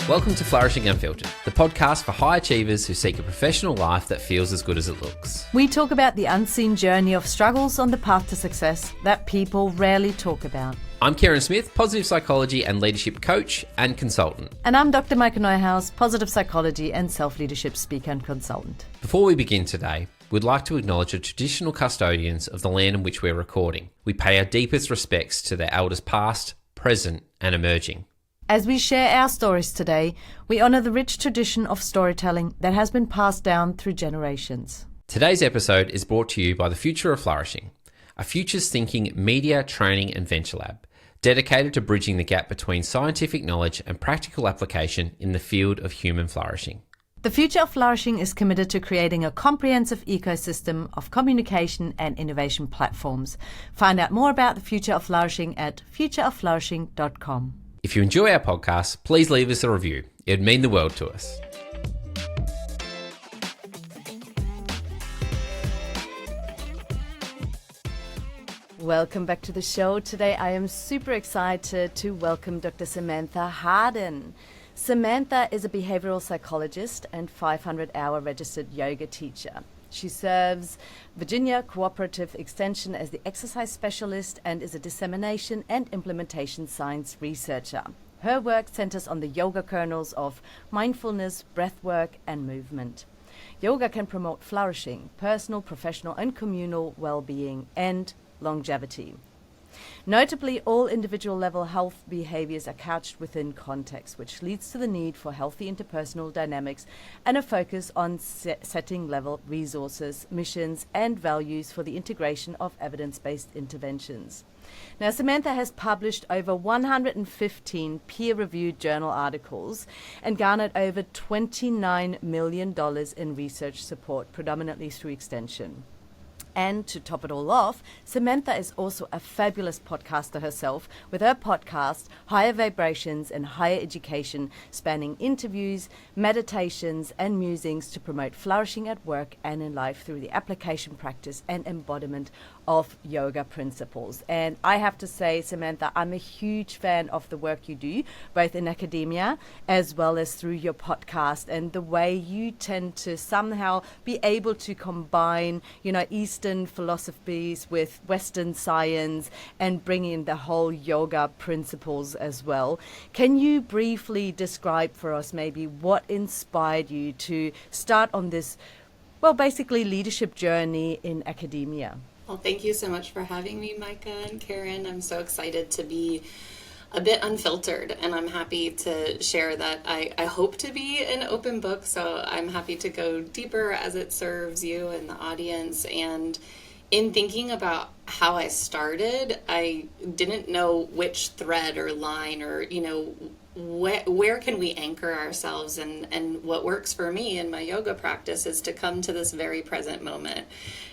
Welcome to Flourishing Unfiltered, the podcast for high achievers who seek a professional life that feels as good as it looks. We talk about the unseen journey of struggles on the path to success that people rarely talk about. I'm Kieran Smith, positive psychology and leadership coach and consultant. And I'm Dr. Michael Neuhaus, positive psychology and self-leadership speaker and consultant. Before we begin today, we'd like to acknowledge the traditional custodians of the land in which we're recording. We pay our deepest respects to their elders past, present and emerging. As we share our stories today, we honour the rich tradition of storytelling that has been passed down through generations. Today's episode is brought to you by the Future of Flourishing, a futures thinking media, training and venture lab dedicated to bridging the gap between scientific knowledge and practical application in the field of human flourishing. The Future of Flourishing is committed to creating a comprehensive ecosystem of communication and innovation platforms. Find out more about the Future of Flourishing at futureofflourishing.com. If you enjoy our podcast, please leave us a review. It would mean the world to us. Welcome back to the show. Today I am super excited to welcome Dr. Samantha Harden. Samantha is a behavioural psychologist and 500-hour registered yoga teacher. She serves Virginia Cooperative Extension as the exercise specialist and is a dissemination and implementation science researcher. Her work centers on the yoga kernels of mindfulness, breathwork, and movement. Yoga can promote flourishing, personal, professional, and communal well-being, and longevity. Notably, all individual level health behaviours are couched within context, which leads to the need for healthy interpersonal dynamics and a focus on setting level resources, missions and values for the integration of evidence-based interventions. Now, Samantha has published over 115 peer-reviewed journal articles and garnered over $29 million in research support, predominantly through extension. And to top it all off, Samantha is also a fabulous podcaster herself, with her podcast, Higher Vibrations and Higher Education, spanning interviews, meditations, and musings to promote flourishing at work and in life through the application, practice, and embodiment of yoga principles. And I have to say, Samantha, I'm a huge fan of the work you do, both in academia as well as through your podcast, and the way you tend to somehow be able to combine, Eastern philosophies with Western science and bring in the whole yoga principles as well. Can you briefly describe for us maybe what inspired you to start on this, basically leadership journey in academia? Well, thank you so much for having me, Micah and Karen. I'm so excited to be a bit unfiltered, and I'm happy to share that I hope to be an open book, so I'm happy to go deeper as it serves you and the audience. And in thinking about how I started, I didn't know which thread or line or, where can we anchor ourselves, and what works for me in my yoga practice is to come to this very present moment.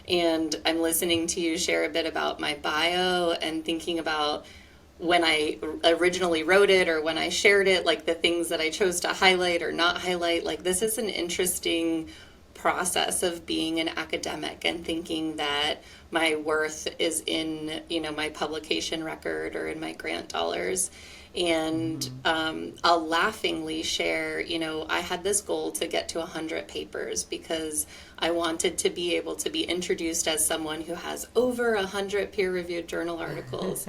And I'm listening to you share a bit about my bio and thinking about when I originally wrote it or when I shared it, like the things that I chose to highlight or not highlight. Like, this is an interesting process of being an academic and thinking that my worth is in, my publication record or in my grant dollars. And I'll laughingly share, I had this goal to get to 100 papers because I wanted to be able to be introduced as someone who has over 100 peer-reviewed journal articles.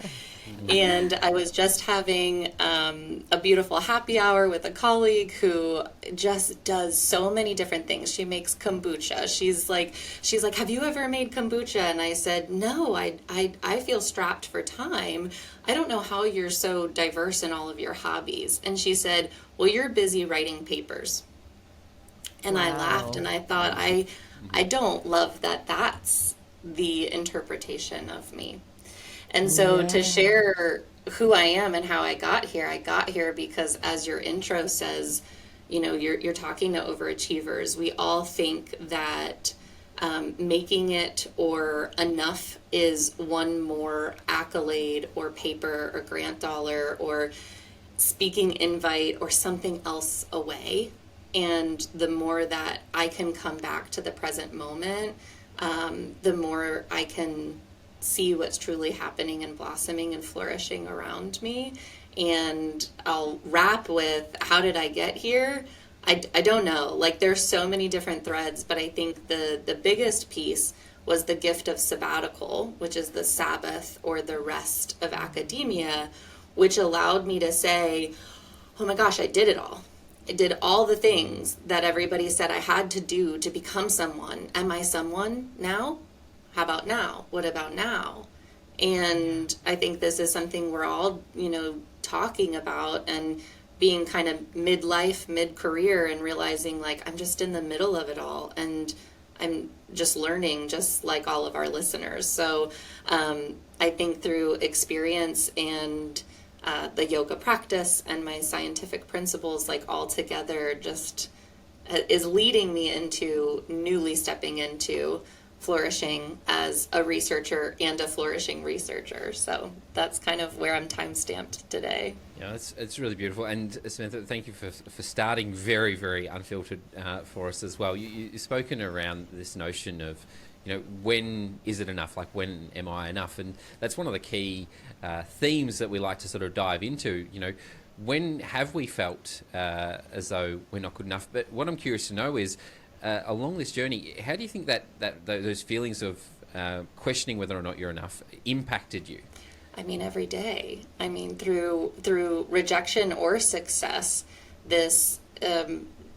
And I was just having a beautiful happy hour with a colleague who just does so many different things. She makes kombucha. She's like, have you ever made kombucha? And I said, no, I feel strapped for time. I don't know how you're so diverse in all of your hobbies. And she said, well, you're busy writing papers. And wow. I laughed and I thought, I don't love that that's the interpretation of me. And so to share who I am and how I got here because, as your intro says, you're talking to overachievers. We all think that making it or enough is one more accolade or paper or grant dollar or speaking invite or something else away. And the more that I can come back to the present moment, the more I can see what's truly happening and blossoming and flourishing around me. and I'll wrap with, how did I get here? I don't know. Like, there's so many different threads, but I think the biggest piece was the gift of sabbatical, which is the Sabbath or the rest of academia, which allowed me to say, oh my gosh, I did it all. I did all the things that everybody said I had to do to become someone. Am I someone now? How about now? What about now? And I think this is something we're all, talking about, and being kind of midlife, mid-career, and realizing like I'm just in the middle of it all, and I'm just learning, just like all of our listeners. So I think through experience and the yoga practice and my scientific principles, like all together, just is leading me into newly stepping into flourishing as a researcher and a flourishing researcher. So that's kind of where I'm time-stamped today. Yeah, it's really beautiful. And Samantha, thank you for starting very, very unfiltered for us as well. You've spoken around this notion of, when is it enough? Like, when am I enough? And that's one of the key themes that we like to sort of dive into. When have we felt as though we're not good enough? But what I'm curious to know is, along this journey, how do you think that those feelings of questioning whether or not you're enough impacted you? I mean, every day. I mean, through rejection or success, this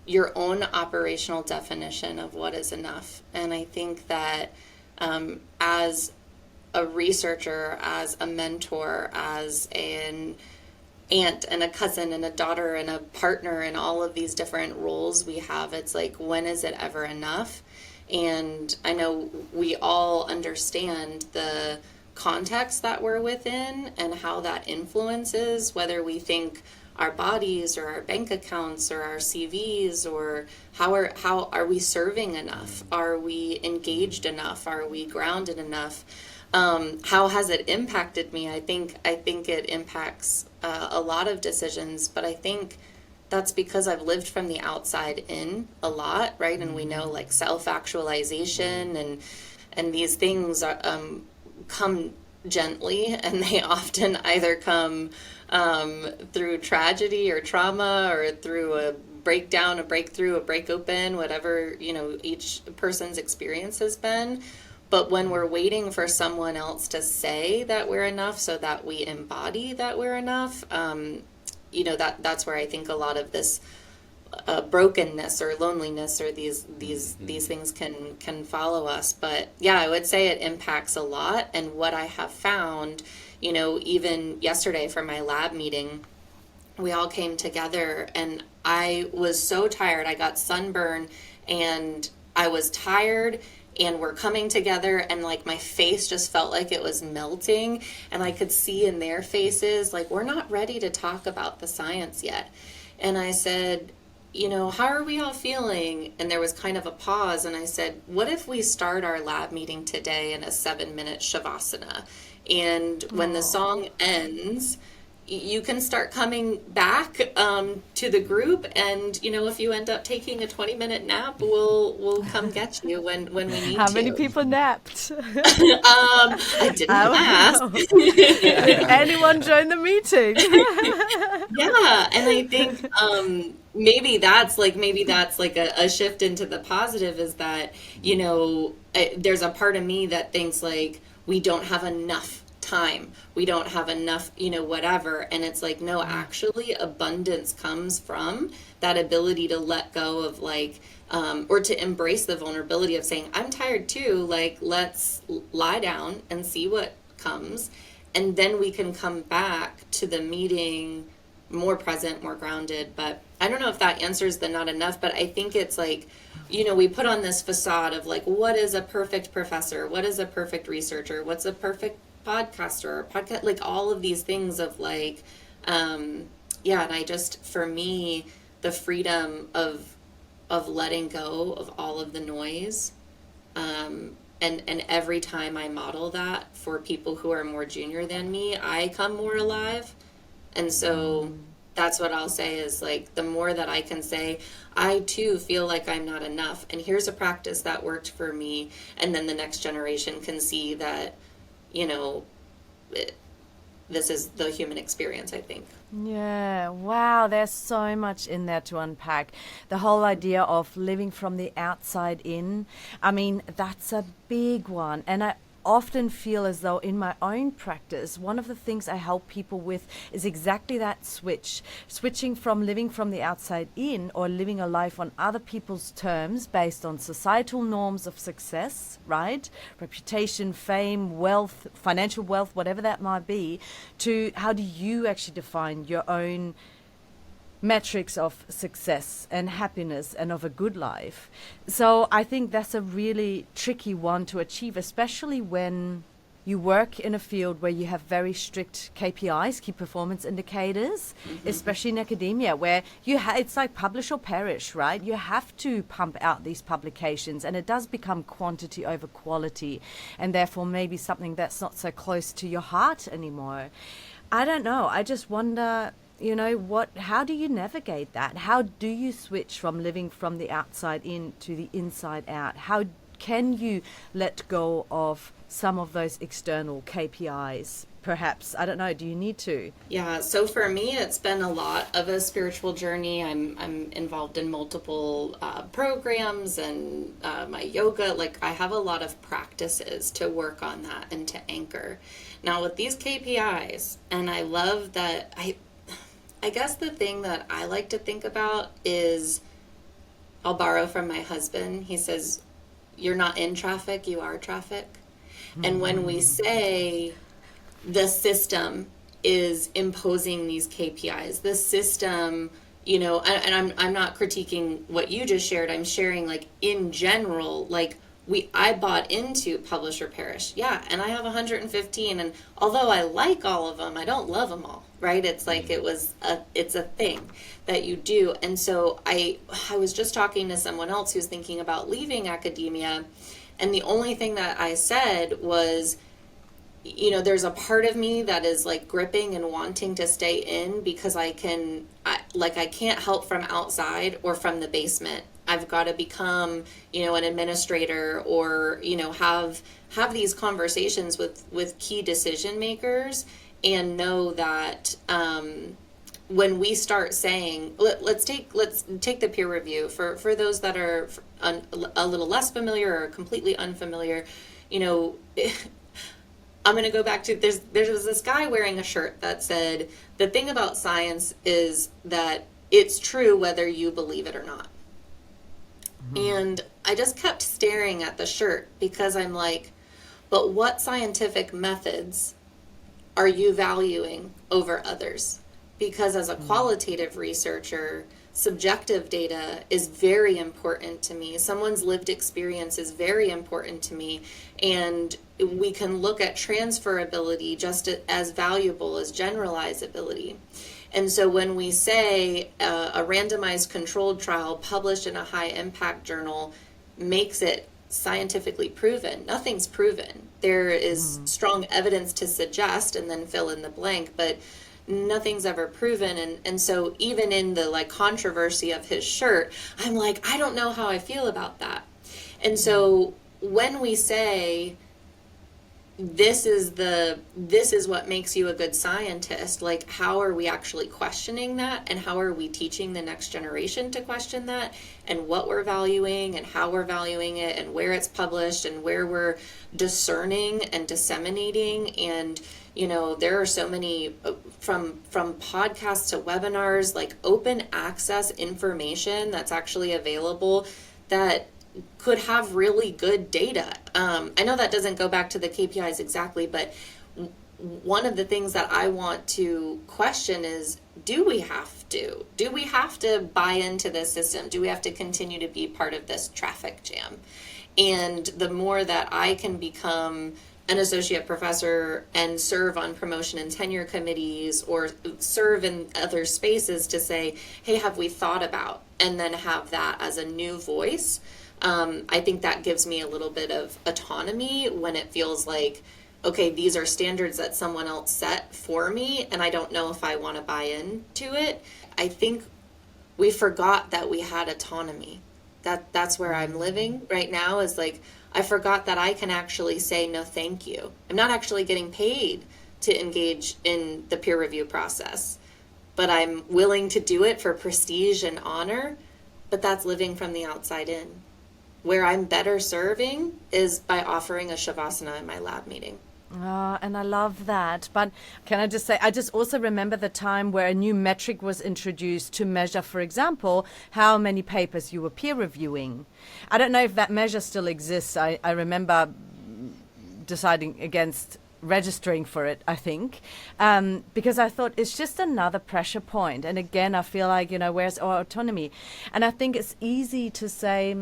your own operational definition of what is enough. And I think that as a researcher, as a mentor, as an aunt and a cousin and a daughter and a partner and all of these different roles we have, it's like, when is it ever enough? And I know we all understand the context that we're within and how that influences whether we think our bodies or our bank accounts or our CVs, or how are we serving enough? Are we engaged enough? Are we grounded enough? How has it impacted me? I think it impacts a lot of decisions, but I think that's because I've lived from the outside in a lot, right? And we know, like, self-actualization and these things are, come gently, and they often either come through tragedy or trauma, or through a breakdown, a breakthrough, a break open, whatever, each person's experience has been. But when we're waiting for someone else to say that we're enough so that we embody that we're enough, that's where I think a lot of this brokenness or loneliness or these things can follow us. But yeah, I would say it impacts a lot. And what I have found, even yesterday for my lab meeting, we all came together and I was so tired. I got sunburn and I was tired, and we're coming together, and like my face just felt like it was melting, and I could see in their faces, like, we're not ready to talk about the science yet. And I said, how are we all feeling? And there was kind of a pause, and I said, what if we start our lab meeting today in a 7-minute shavasana? And when the song ends, you can start coming back to the group, and if you end up taking a 20-minute nap, we'll come get you when we need to. How many people napped? I didn't ask. Did anyone join the meeting? Yeah, and I think maybe that's like a shift into the positive, is that there's a part of me that thinks like we don't have enough time, we don't have enough, whatever. And it's like, no, actually abundance comes from that ability to let go of or to embrace the vulnerability of saying, I'm tired too, like, let's lie down and see what comes. And then we can come back to the meeting more present, more grounded. But I don't know if that answers the not enough, but I think it's like, we put on this facade of like, what is a perfect professor? What is a perfect researcher? What's a perfect podcaster or podcast, like all of these things of like, and I just, for me, the freedom of letting go of all of the noise, and every time I model that for people who are more junior than me, I come more alive. And so that's what I'll say is like, the more that I can say, I too feel like I'm not enough, and here's a practice that worked for me, and then the next generation can see that this is the human experience, I think. Yeah, wow, there's so much in there to unpack. The whole idea of living from the outside in, I mean, that's a big one. And I often feel as though in my own practice, one of the things I help people with is exactly that switching from living from the outside in or living a life on other people's terms based on societal norms of success, right? Reputation, fame, wealth, financial wealth, whatever that might be, to how do you actually define your own metrics of success and happiness and of a good life. So I think that's a really tricky one to achieve, especially when you work in a field where you have very strict KPIs, key performance indicators, especially in academia, where it's like publish or perish, right? You have to pump out these publications, and it does become quantity over quality, and therefore maybe something that's not so close to your heart anymore. I don't know. I just wonder, how do you navigate that? How do you switch from living from the outside in to the inside out? How can you let go of some of those external KPIs? Perhaps, I don't know, do you need to? Yeah, so for me, it's been a lot of a spiritual journey. I'm involved in multiple programs and my yoga. Like, I have a lot of practices to work on that and to anchor. Now, with these KPIs, and I love that, I guess the thing that I like to think about is, I'll borrow from my husband. He says, "You're not in traffic, you are traffic." And when we say the system is imposing these KPIs, the system, and I'm not critiquing what you just shared. I'm sharing, like, in general, like, I bought into publish or perish. Yeah, and I have 115, and although I like all of them, I don't love them all, right? It's like it's a thing that you do. And so I was just talking to someone else who's thinking about leaving academia, and the only thing that I said was, there's a part of me that is, like, gripping and wanting to stay in because I can't help from outside or from the basement. I've got to become, an administrator or, have these conversations with key decision makers, and know that when we start saying, let's take the peer review for those that are a little less familiar or completely unfamiliar, I'm going to go back to, there was this guy wearing a shirt that said, the thing about science is that it's true whether you believe it or not. And I just kept staring at the shirt because I'm like, but what scientific methods are you valuing over others? Because as a qualitative researcher, subjective data is very important to me. Someone's lived experience is very important to me. And we can look at transferability just as valuable as generalizability. And so when we say a randomized controlled trial published in a high impact journal makes it scientifically proven, nothing's proven. There is strong evidence to suggest, and then fill in the blank, but nothing's ever proven. And so even in the, like, controversy of his shirt, I'm like, I don't know how I feel about that. And so when we say this is what makes you a good scientist, like, how are we actually questioning that, and how are we teaching the next generation to question that, and what we're valuing and how we're valuing it, and where it's published and where we're discerning and disseminating. And there are so many, from podcasts to webinars, like, open access information that's actually available that could have really good data. I know that doesn't go back to the KPIs exactly, but one of the things that I want to question is, do we have to buy into this system? Do we have to continue to be part of this traffic jam? And the more that I can become an associate professor and serve on promotion and tenure committees, or serve in other spaces to say, hey, have we thought about, and then have that as a new voice, I think that gives me a little bit of autonomy when it feels like, okay, these are standards that someone else set for me, and I don't know if I want to buy into it. I think we forgot that we had autonomy. That's where I'm living right now, is like, I forgot that I can actually say no thank you. I'm not actually getting paid to engage in the peer review process, but I'm willing to do it for prestige and honor, but that's living from the outside in. Where I'm better serving is by offering a Shavasana in my lab meeting. Oh, and I love that. But can I just say, I just also remember the time where a new metric was introduced to measure, for example, how many papers you were peer reviewing. I don't know if that measure still exists. I remember deciding against registering for it, I think, because I thought it's just another pressure point. And again, I feel like, where's our autonomy? And I think it's easy to say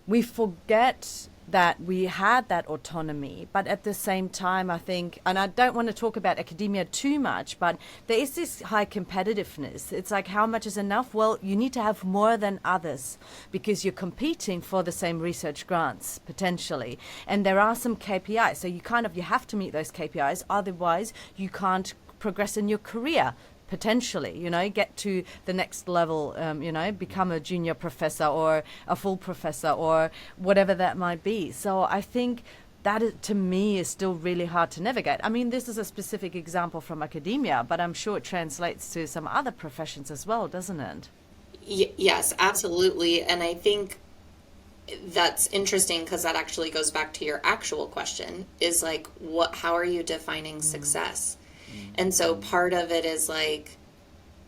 we forget that we had that autonomy, but at the same time, I think, and I don't want to talk about academia too much, but there is this high competitiveness. It's like, how much is enough? Well, you need to have more than others because you're competing for the same research grants potentially, and there are some KPIs. So you have to meet those KPIs, otherwise you can't progress in your career. Potentially, get to the next level, become a junior professor or a full professor or whatever that might be. So I think that to me is still really hard to navigate. I mean, this is a specific example from academia, but I'm sure it translates to some other professions as well, doesn't it? Yes, absolutely. And I think that's interesting because that actually goes back to your actual question is like, how are you defining success? And so part of it is like,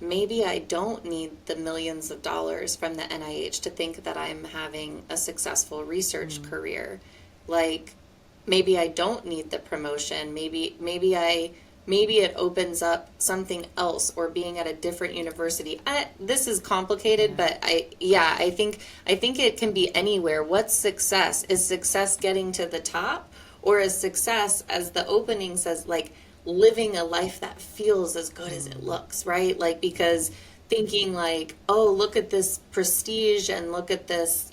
maybe I don't need the millions of dollars from the NIH to think that I'm having a successful research career. Like, maybe I don't need the promotion. Maybe it opens up something else, or being at a different university. This is complicated, but I think it can be anywhere. What's success? Is success getting to the top, or is success, as the opening says, like, living a life that feels as good as it looks, right? Like, because thinking like, oh, look at this prestige and look at this,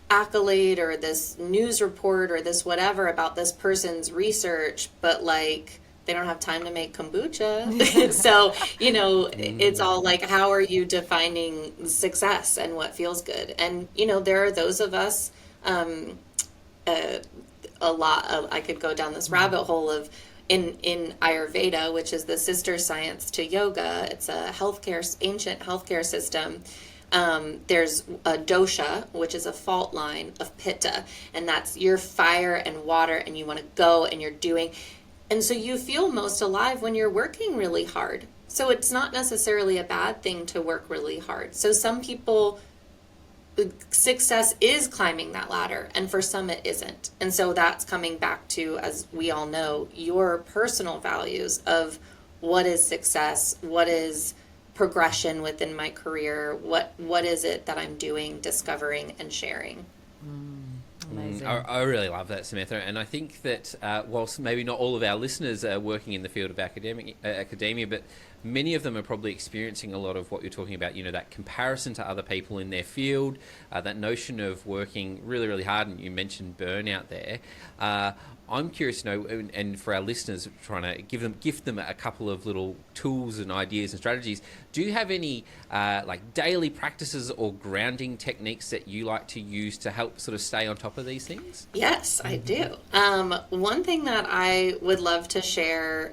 accolade or this news report or this whatever about this person's research, but like they don't have time to make kombucha. So, it's all like, how are you defining success and what feels good? And, there are those of us, I could go down this rabbit hole of, in Ayurveda, which is the sister science to yoga, it's a ancient healthcare system. There's a dosha, which is a fault line of pitta, and that's your fire and water, and you want to go and you're doing. And so you feel most alive when you're working really hard. So it's not necessarily a bad thing to work really hard. So some people, success is climbing that ladder, and for some it isn't. And so that's coming back to, as we all know, your personal values of what is success, what is progression within my career, what is it that I'm doing, discovering, and sharing. Amazing. I really love that, Samantha, and I think that whilst maybe not all of our listeners are working in the field of academia, but many of them are probably experiencing a lot of what you're talking about, that comparison to other people in their field, that notion of working really, really hard, and you mentioned burnout there. I'm curious to know, and for our listeners, trying to gift them a couple of little tools and ideas and strategies. Do you have any like daily practices or grounding techniques that you like to use to help sort of stay on top of these things? Yes, I do. One thing that I would love to share,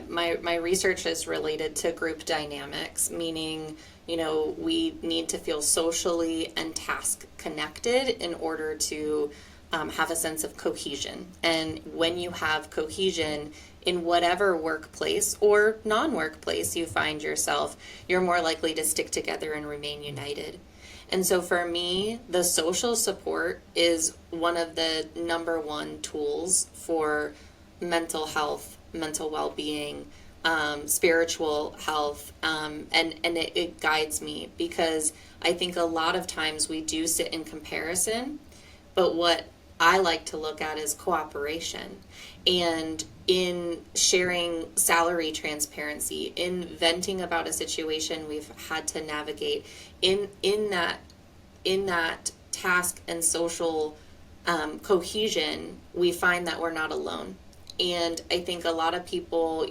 my research is related to group dynamics, meaning, we need to feel socially and task connected in order to have a sense of cohesion. And when you have cohesion in whatever workplace or non-workplace you find yourself, you're more likely to stick together and remain united. And so for me, the social support is one of the number one tools for mental health, mental well-being, spiritual health, and it guides me, because I think a lot of times we do sit in comparison, but what I like to look at is cooperation. And in sharing salary transparency, in venting about a situation we've had to navigate, in that task and social cohesion, we find that we're not alone. And I think a lot of people,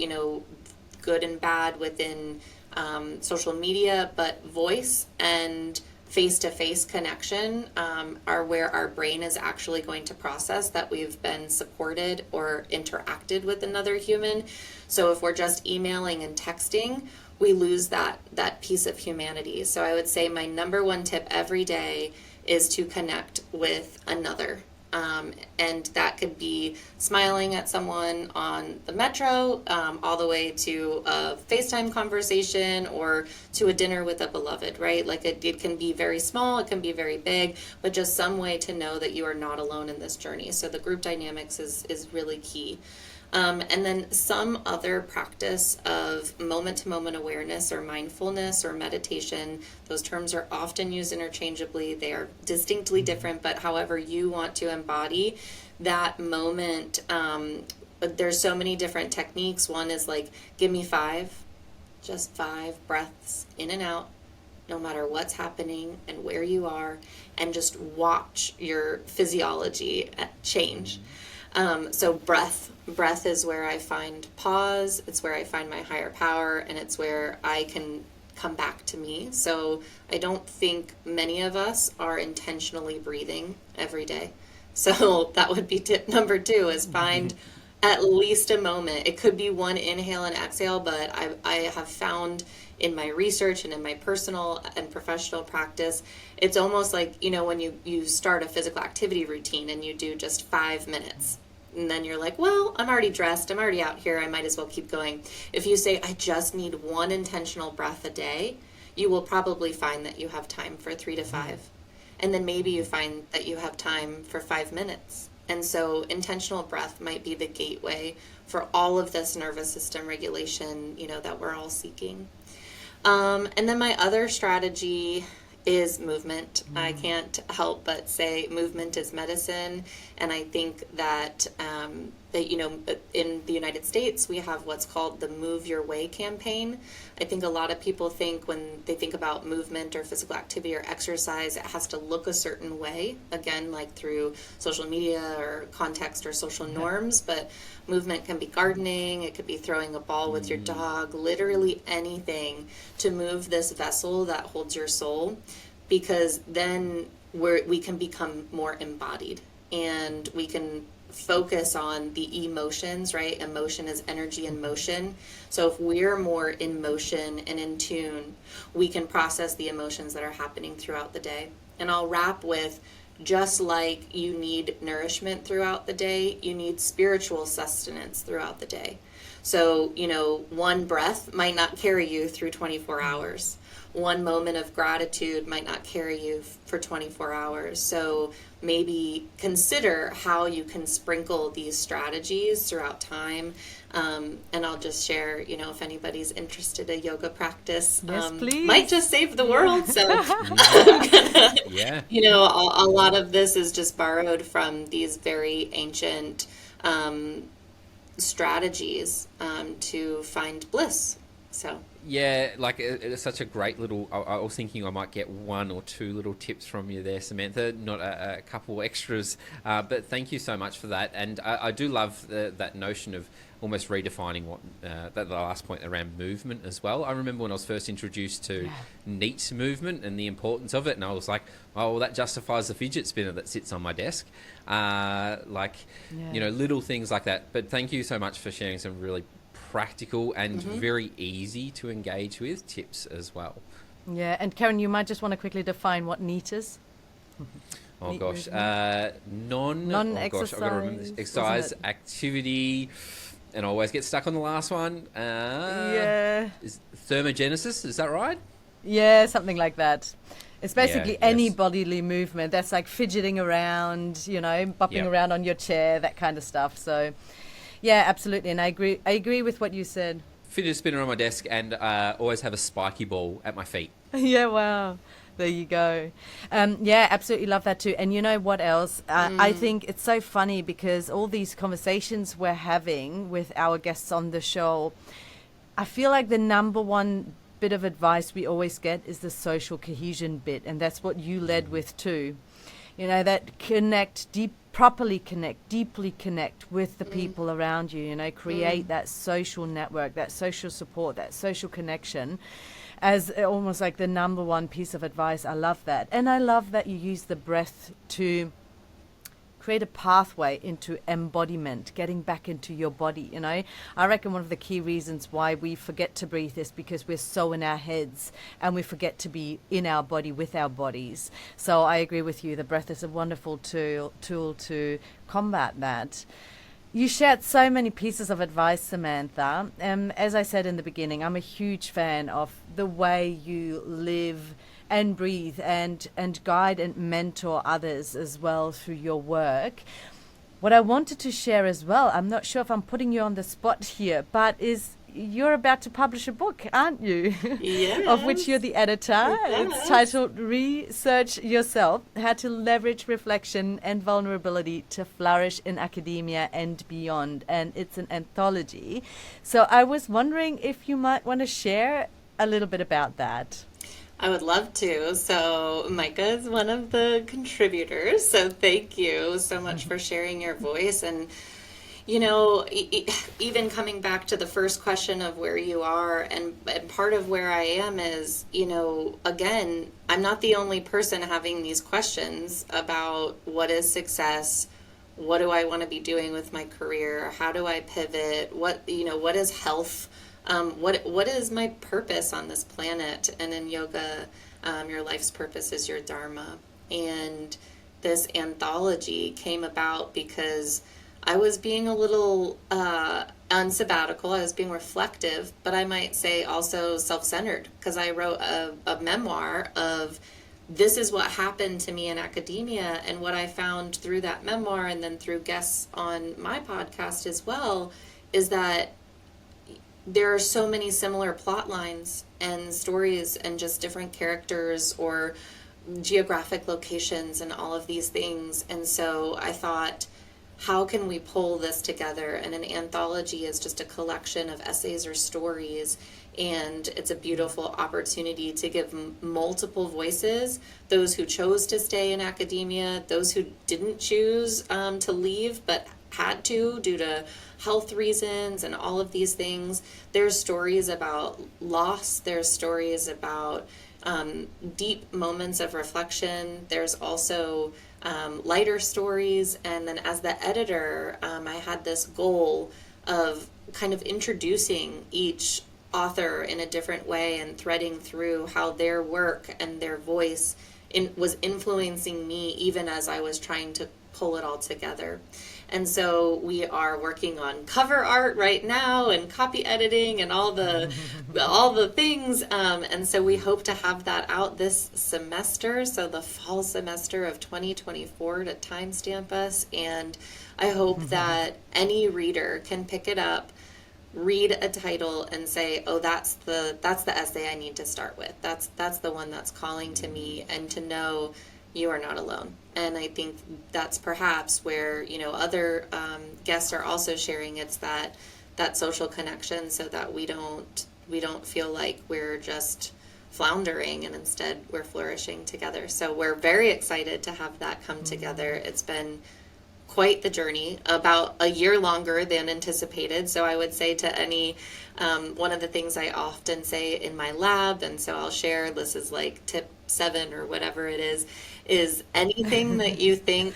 good and bad within social media, but voice and face-to-face connection are where our brain is actually going to process that we've been supported or interacted with another human. So if we're just emailing and texting, we lose that piece of humanity. So I would say my number one tip every day is to connect with another. And that could be smiling at someone on the metro, all the way to a FaceTime conversation or to a dinner with a beloved, right? Like it can be very small, it can be very big, but just some way to know that you are not alone in this journey. So the group dynamics is really key. And then some other practice of moment-to-moment awareness or mindfulness or meditation. Those terms are often used interchangeably. They are distinctly different, but however you want to embody that moment, there's so many different techniques. One is like, give me just 5 breaths in and out, no matter what's happening and where you are, and just watch your physiology change. So breath is where I find pause, it's where I find my higher power, and it's where I can come back to me. So I don't think many of us are intentionally breathing every day. So that would be tip number 2, is find at least a moment. It could be one inhale and exhale, but I have found in my research and in my personal and professional practice, it's almost like, when you start a physical activity routine and you do just 5 minutes. And then you're like, well, I'm already dressed, I'm already out here, I might as well keep going. If you say, I just need one intentional breath a day, you will probably find that you have time for 3 to 5. And then maybe you find that you have time for 5 minutes. And so intentional breath might be the gateway for all of this nervous system regulation, that we're all seeking. And then my other strategy is movement. I can't help but say movement is medicine. And I think that, in the United States, we have what's called the Move Your Way campaign. I think a lot of people think when they think about movement or physical activity or exercise, it has to look a certain way, again, like through social media or context or social norms, but movement can be gardening, it could be throwing a ball with your dog, literally anything to move this vessel that holds your soul, because then we can become more embodied and we can focus on the emotions, right? Emotion is energy in motion. So if we're more in motion and in tune, we can process the emotions that are happening throughout the day. And I'll wrap with, just like you need nourishment throughout the day, you need spiritual sustenance throughout the day. So, one breath might not carry you through 24 hours. One moment of gratitude might not carry you for 24 hours. So maybe consider how you can sprinkle these strategies throughout time. And I'll just share, if anybody's interested, a yoga practice please. Might just save the world. So Yeah. a lot of this is just borrowed from these very ancient strategies to find bliss. So Yeah, it's such a great little. I was thinking I might get 1 or 2 little tips from you there, Samantha, not a couple extras. But thank you so much for that. And I do love that notion of almost redefining what the last point around movement as well. I remember when I was first introduced to neat movement and the importance of it, and I was like, oh, well, that justifies the fidget spinner that sits on my desk. Little things like that. But thank you so much for sharing some really practical and very easy to engage with tips as well. Yeah, and Karen, you might just want to quickly define what neat is. Oh Neat gosh, non-exercise. I've got to remember this. Exercise, activity, and I always get stuck on the last one. Is thermogenesis, is that right? Yeah, something like that. It's basically any yes. bodily movement. That's like fidgeting around, bopping around on your chair, that kind of stuff. So, yeah, absolutely. And I agree with what you said. Fidget spinner on my desk and always have a spiky ball at my feet. Yeah, wow. There you go. Absolutely love that too. And you know what else? I think it's so funny because all these conversations we're having with our guests on the show, I feel like the number one bit of advice we always get is the social cohesion bit. And that's what you led with too. That properly connect, deeply connect with the people around you, create that social network, that social support, that social connection. as almost like the number one piece of advice. I love that. And I love that you use the breath to create a pathway into embodiment, getting back into your body. You know, I reckon one of the key reasons why we forget to breathe is because we're so in our heads and we forget to be in our body with our bodies. So I agree with you. The breath is a wonderful tool to combat that. You shared so many pieces of advice, Samantha. As I said in the beginning, I'm a huge fan of the way you live and breathe and guide and mentor others as well through your work. What I wanted to share as well, I'm not sure if I'm putting you on the spot here, but is you're about to publish a book, aren't you? Yes. Of which you're the editor. Yes. It's titled Research Yourself, How to Leverage Reflection and Vulnerability to Flourish in Academia and Beyond. And it's an anthology. So I was wondering if you might want to share a little bit about that. I would love to. So Micah is one of the contributors. So thank you so much for sharing your voice. And, you know, even coming back to the first question of where you are, and part of where I am is, you know, again, I'm not the only person having these questions about what is success, what do I want to be doing with my career, how do I pivot, what is health, what is my purpose on this planet? And in yoga, your life's purpose is your dharma. And this anthology came about because I was being a little unsabbatical. I was being reflective, but I might say also self-centered, because I wrote a memoir of this is what happened to me in academia, and what I found through that memoir and then through guests on my podcast as well is that there are so many similar plot lines and stories and just different characters or geographic locations and all of these things. And so I thought, how can we pull this together? And an anthology is just a collection of essays or stories, and it's a beautiful opportunity to give multiple voices, those who chose to stay in academia, those who didn't choose to leave but had to due to health reasons and all of these things. There's stories about loss, there's stories about deep moments of reflection, there's also lighter stories. And then as the editor, I had this goal of kind of introducing each author in a different way and threading through how their work and their voice was influencing me even as I was trying to pull it all together. And so we are working on cover art right now and copy editing and all the things. And so we hope to have that out this semester, so the fall semester of 2024, to timestamp us. And I hope that any reader can pick it up, read a title and say, oh, that's the essay I need to start with. That's the one that's calling to me, and to know you are not alone. And I think that's perhaps where, other guests are also sharing. It's that social connection, so that we don't feel like we're just floundering, and instead we're flourishing together. So we're very excited to have that come together. It's been quite the journey, about a year longer than anticipated. So I would say to any, one of the things I often say in my lab, and so I'll share, this is like tip 7 or whatever it is anything that you think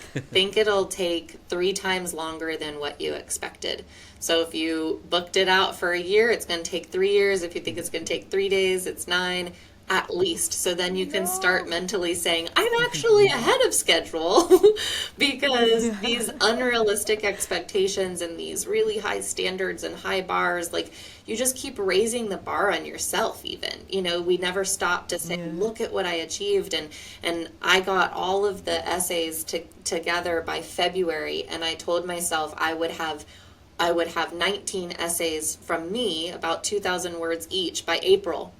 it'll take 3 times longer than what you expected. So if you booked it out for a year, it's going to take 3 years. If you think it's going to take 3 days, it's 9 at least. So then you can start mentally saying, I'm actually ahead of schedule, because these unrealistic expectations and these really high standards and high bars, like, you just keep raising the bar on yourself even. We never stop to say, look at what I achieved. And I got all of the essays together by February, and I told myself I would have 19 essays from me, about 2,000 words each, by April.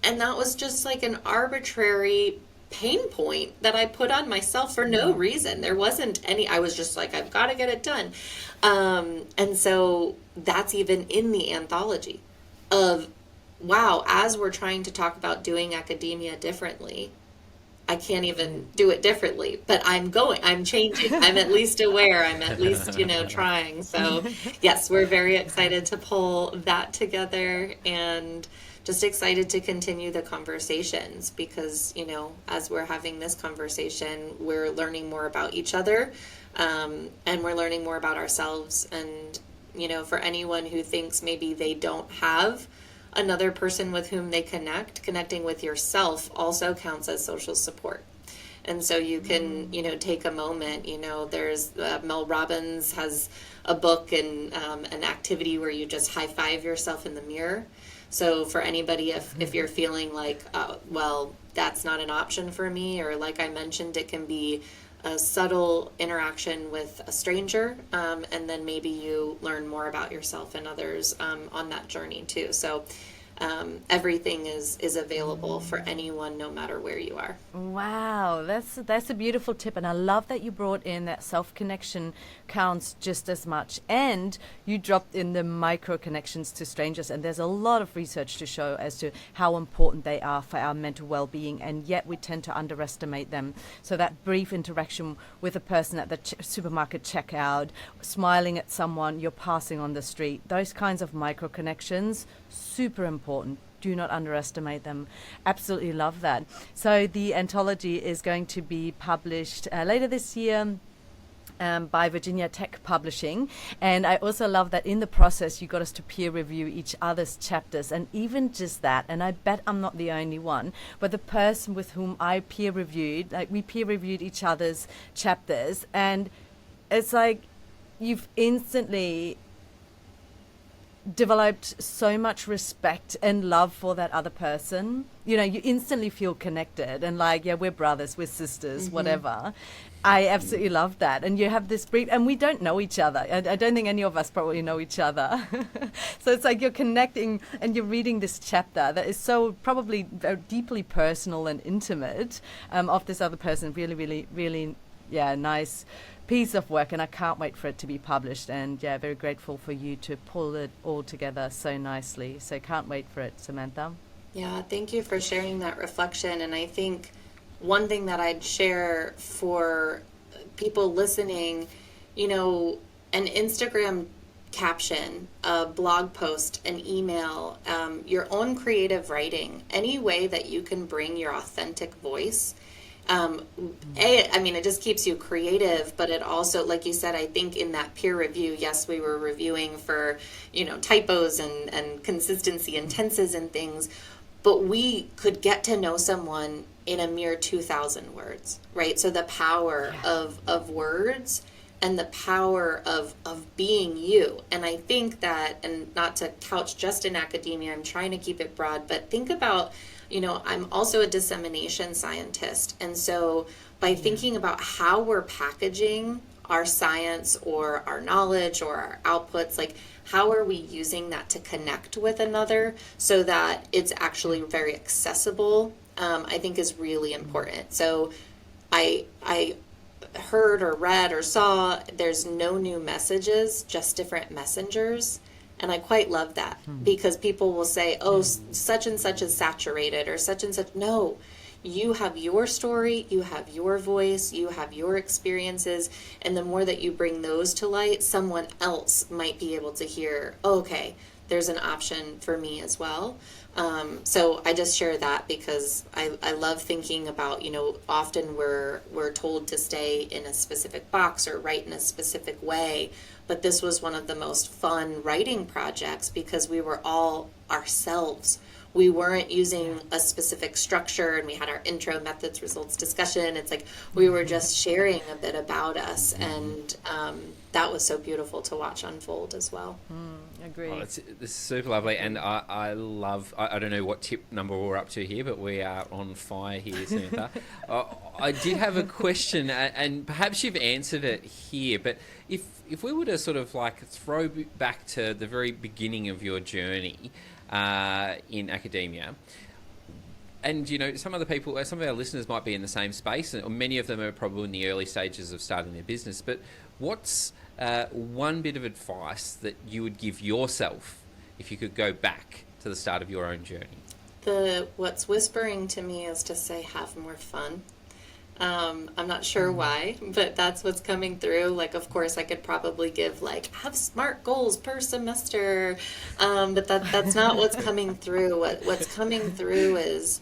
And that was just like an arbitrary pain point that I put on myself for no reason. There wasn't any, I was just like, I've got to get it done. And so that's even in the anthology of, wow, as we're trying to talk about doing academia differently, I can't even do it differently, but I'm changing. I'm at least aware. I'm at least, trying. So yes, we're very excited to pull that together and just excited to continue the conversations because, as we're having this conversation, we're learning more about each other, and we're learning more about ourselves. And, for anyone who thinks maybe they don't have another person with whom they connecting with yourself also counts as social support. And so you can, take a moment, there's Mel Robbins has a book and an activity where you just high five yourself in the mirror. So for anybody, if you're feeling like, well, that's not an option for me, or like I mentioned, it can be a subtle interaction with a stranger, and then maybe you learn more about yourself and others on that journey too. So everything is available for anyone, no matter where you are. Wow, that's a beautiful tip, and I love that you brought in that self-connection counts just as much, and you dropped in the micro connections to strangers, and there's a lot of research to show as to how important they are for our mental well-being, and yet we tend to underestimate them. So that brief interaction with a person at the supermarket checkout, smiling at someone you're passing on the street, those kinds of micro connections, super important. Do not underestimate them. Absolutely love that. So the anthology is going to be published later this year by Virginia Tech Publishing. And I also love that in the process, you got us to peer review each other's chapters. And even just that, and I bet I'm not the only one, but the person with whom I peer reviewed, like we peer reviewed each other's chapters. And it's like you've instantly developed so much respect and love for that other person. You instantly feel connected and like, yeah, we're brothers, we're sisters, whatever. I absolutely love that. And you have this brief, and we don't know each other. I don't think any of us probably know each other. So it's like you're connecting and you're reading this chapter that is so probably very deeply personal and intimate of this other person. Really, really, really, nice piece of work, and I can't wait for it to be published. And very grateful for you to pull it all together so nicely. So can't wait for it, Samantha. Yeah, thank you for sharing that reflection. And I think one thing that I'd share for people listening, an Instagram caption, a blog post, an email, your own creative writing, any way that you can bring your authentic voice. It just keeps you creative, but it also, like you said, I think in that peer review, yes, we were reviewing for, typos and consistency and tenses and things, but we could get to know someone in a mere 2,000 words, right? So the power of words and the power of being you. And I think that, and not to couch just in academia, I'm trying to keep it broad, but think about, I'm also a dissemination scientist. And so by thinking about how we're packaging our science or our knowledge or our outputs, like how are we using that to connect with another so that it's actually very accessible, I think is really important. So I heard or read or saw there's no new messages, just different messengers. And I quite love that because people will say, oh, such and such is saturated or such and such. No, you have your story, you have your voice, you have your experiences. And the more that you bring those to light, someone else might be able to hear, oh, okay, there's an option for me as well. So I just share that because I love thinking about, often we're told to stay in a specific box or write in a specific way. But this was one of the most fun writing projects because we were all ourselves. We weren't using a specific structure, and we had our intro, methods, results, discussion. It's like we were just sharing a bit about us, and that was so beautiful to watch unfold as well. Agree. Oh, this is super lovely, and I love, I don't know what tip number we're up to here, but we are on fire here, Samantha. I did have a question, and perhaps you've answered it here, but if we were to sort of like throw back to the very beginning of your journey in academia, and some of our listeners might be in the same space, or many of them are probably in the early stages of starting their business, but what's one bit of advice that you would give yourself if you could go back to the start of your own journey? What's whispering to me is to say, have more fun. I'm not sure why, but that's what's coming through. Like, of course, I could probably give like have SMART goals per semester, but that's not what's coming through. What's coming through is,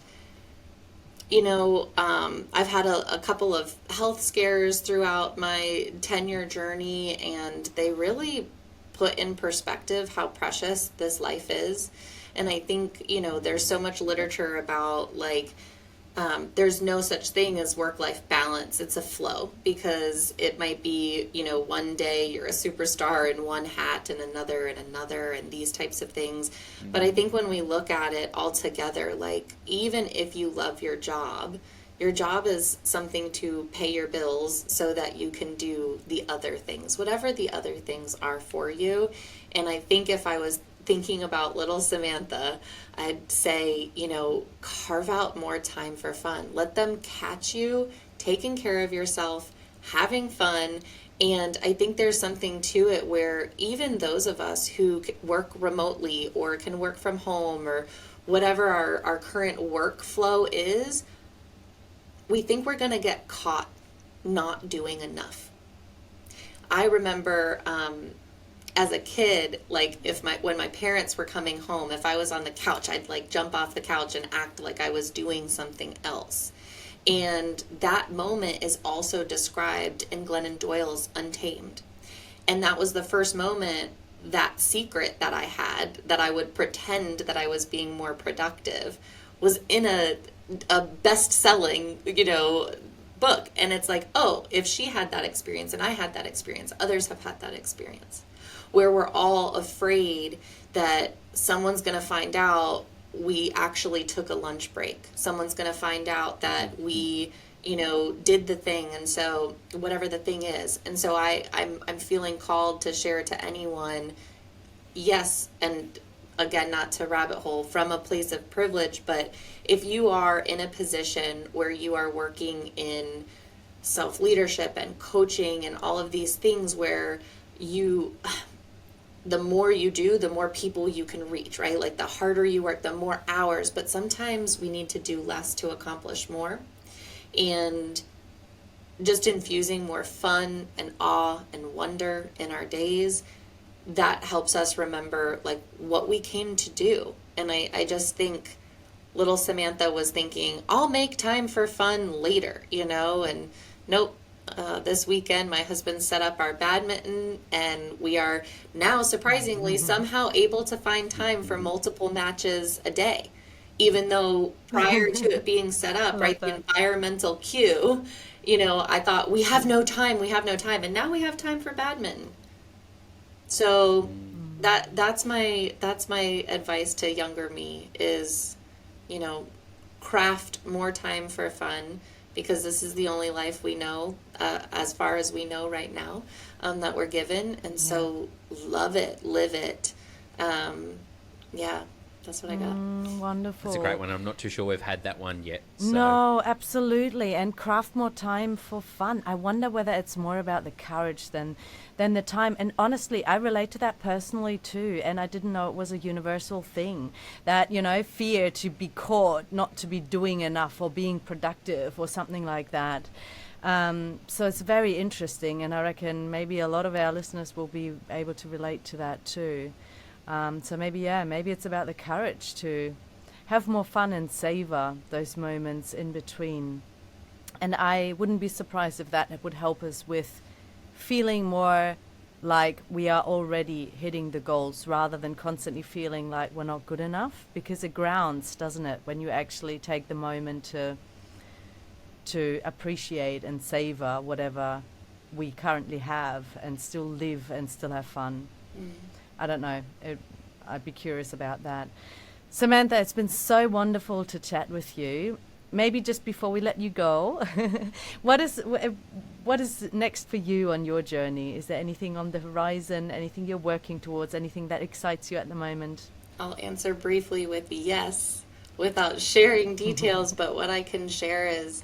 I've had a couple of health scares throughout my tenure journey, and they really put in perspective how precious this life is. And I think, there's so much literature about like, there's no such thing as work-life balance. It's a flow, because it might be, one day you're a superstar in one hat and another and these types of things. But I think when we look at it all together, like even if you love your job is something to pay your bills so that you can do the other things, whatever the other things are for you. And I think if I was thinking about little Samantha, I'd say, carve out more time for fun. Let them catch you taking care of yourself, having fun. And I think there's something to it where even those of us who work remotely or can work from home or whatever our current workflow is, we think we're going to get caught not doing enough. I remember as a kid, like when my parents were coming home, if I was on the couch, I'd like jump off the couch and act like I was doing something else. And that moment is also described in Glennon Doyle's Untamed. And that was the first moment, that secret that I had, that I would pretend that I was being more productive, was in a best-selling, book. And it's like, oh, if she had that experience and I had that experience, others have had that experience, where we're all afraid that someone's going to find out we actually took a lunch break. Someone's going to find out that we, did the thing. And so whatever the thing is. And so I'm feeling called to share to anyone, yes, and again, not to rabbit hole, from a place of privilege, but if you are in a position where you are working in self-leadership and coaching and all of these things where the more you do, the more people you can reach, right? Like the harder you work, the more hours, but sometimes we need to do less to accomplish more. And just infusing more fun and awe and wonder in our days, that helps us remember like what we came to do. And I just think little Samantha was thinking, I'll make time for fun later, and nope. This weekend, my husband set up our badminton, and we are now surprisingly somehow able to find time for multiple matches a day, even though prior to it being set up, right, the environmental cue, I thought we have no time, and now we have time for badminton. So that's my advice to younger me is, craft more time for fun, because this is the only life we know, as far as we know right now, that we're given. And so love it, live it. That's what I got. Wonderful. That's a great one. I'm not too sure we've had that one yet. So. No, absolutely. And craft more time for fun. I wonder whether it's more about the courage than the time. And honestly, I relate to that personally too. And I didn't know it was a universal thing, that, fear to be caught, not to be doing enough or being productive or something like that. So it's very interesting. And I reckon maybe a lot of our listeners will be able to relate to that too. So maybe it's about the courage to have more fun and savor those moments in between. And I wouldn't be surprised if that would help us with feeling more like we are already hitting the goals, rather than constantly feeling like we're not good enough, because it grounds, doesn't it, when you actually take the moment to appreciate and savor whatever we currently have and still live and still have fun. I don't know. I'd be curious about that. Samantha, it's been so wonderful to chat with you. Maybe just before we let you go, what is next for you on your journey? Is there anything on the horizon, anything you're working towards, anything that excites you at the moment? I'll answer briefly with yes, without sharing details, but what I can share is,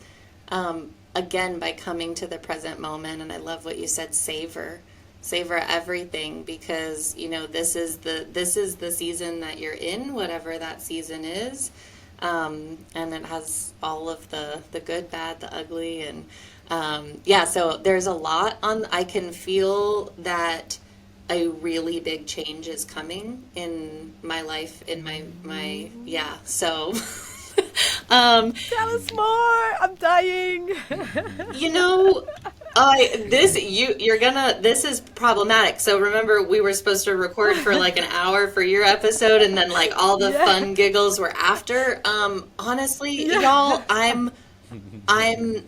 again, by coming to the present moment, and I love what you said, savor everything, because this is the season that you're in, whatever that season is. And it has all of the good, bad, the ugly, and yeah, so there's a lot on. I can feel that a really big change is coming in my life, in my yeah. So, um, Tell us more. I'm dying. you know, this is problematic. So remember, we were supposed to record for like an hour for your episode, and then like all the Yeah. fun giggles were after. Honestly, y'all, I'm I'm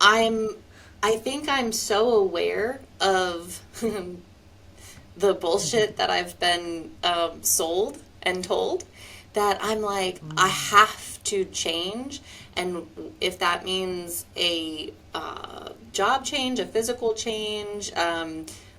I think I'm so aware of the bullshit that I've been sold and told that I'm like, I have to change. And if that means a job change, a physical change,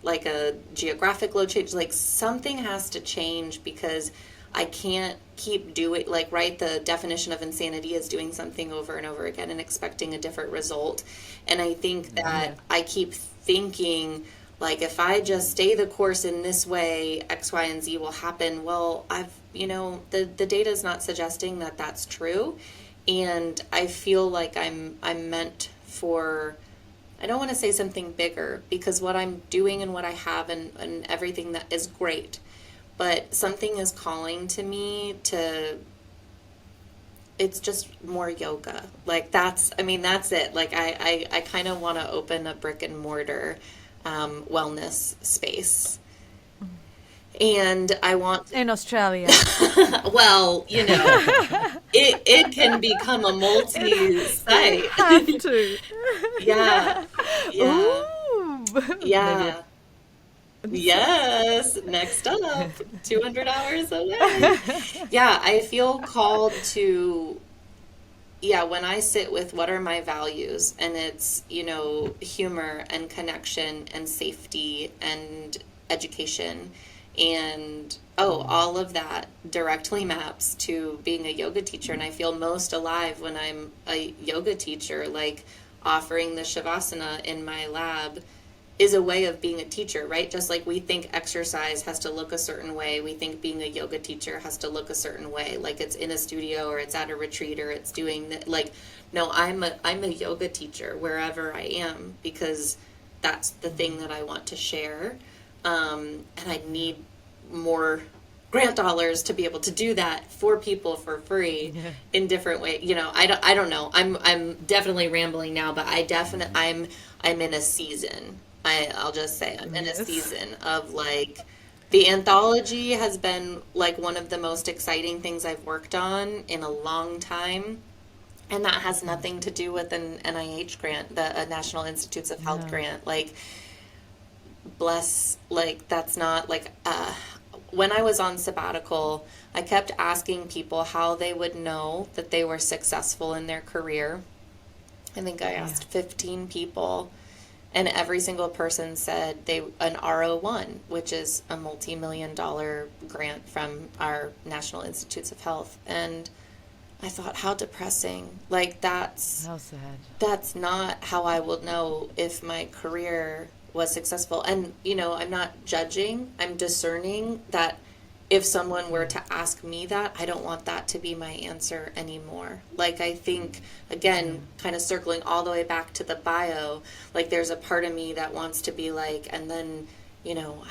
like a geographical change, like something has to change because I can't keep doing, like, right, the definition of insanity is doing something over and over again and expecting a different result. And I think that I keep thinking, like, if I just stay the course in this way, X, Y, and Z will happen. Well, the data is not suggesting that that's true. And I feel like I'm meant for, I don't want to say something bigger, because what I'm doing and what I have and everything that is great. But something is calling to me to, it's just more yoga. Like that's it. Like I kind of want to open a brick and mortar wellness space. And I want, In Australia. well, it can become a multi-site. Have to. Yeah. Yeah. Ooh. Yeah. Yes. Next up, 200 hours away. Yeah, I feel called to, when I sit with what are my values, and it's, humor and connection and safety and education and all of that directly maps to being a yoga teacher. And I feel most alive when I'm a yoga teacher, like offering the shavasana in my lab is a way of being a teacher, right? Just like we think exercise has to look a certain way, we think being a yoga teacher has to look a certain way, like it's in a studio or it's at a retreat or it's doing like, no, I'm a yoga teacher wherever I am, because that's the thing that I want to share. And I need more grant dollars to be able to do that for people for free in different ways. I don't know. I'm definitely rambling now, but I'm in a season. I'll just say I'm in a season of like, the anthology has been like one of the most exciting things I've worked on in a long time. And that has nothing to do with an NIH grant, the National Institutes of Health grant. Like, that's not like, when I was on sabbatical, I kept asking people how they would know that they were successful in their career. I think I asked 15 people, and every single person said an RO1, which is a multi-million-dollar grant from our National Institutes of Health. And I thought, how depressing. Like, that's How sad. that's not how I will know if my career was successful. And, I'm not judging, I'm discerning that if someone were to ask me that, I don't want that to be my answer anymore. Like, I think, again, kind of circling all the way back to the bio, like, there's a part of me that wants to be like, and then,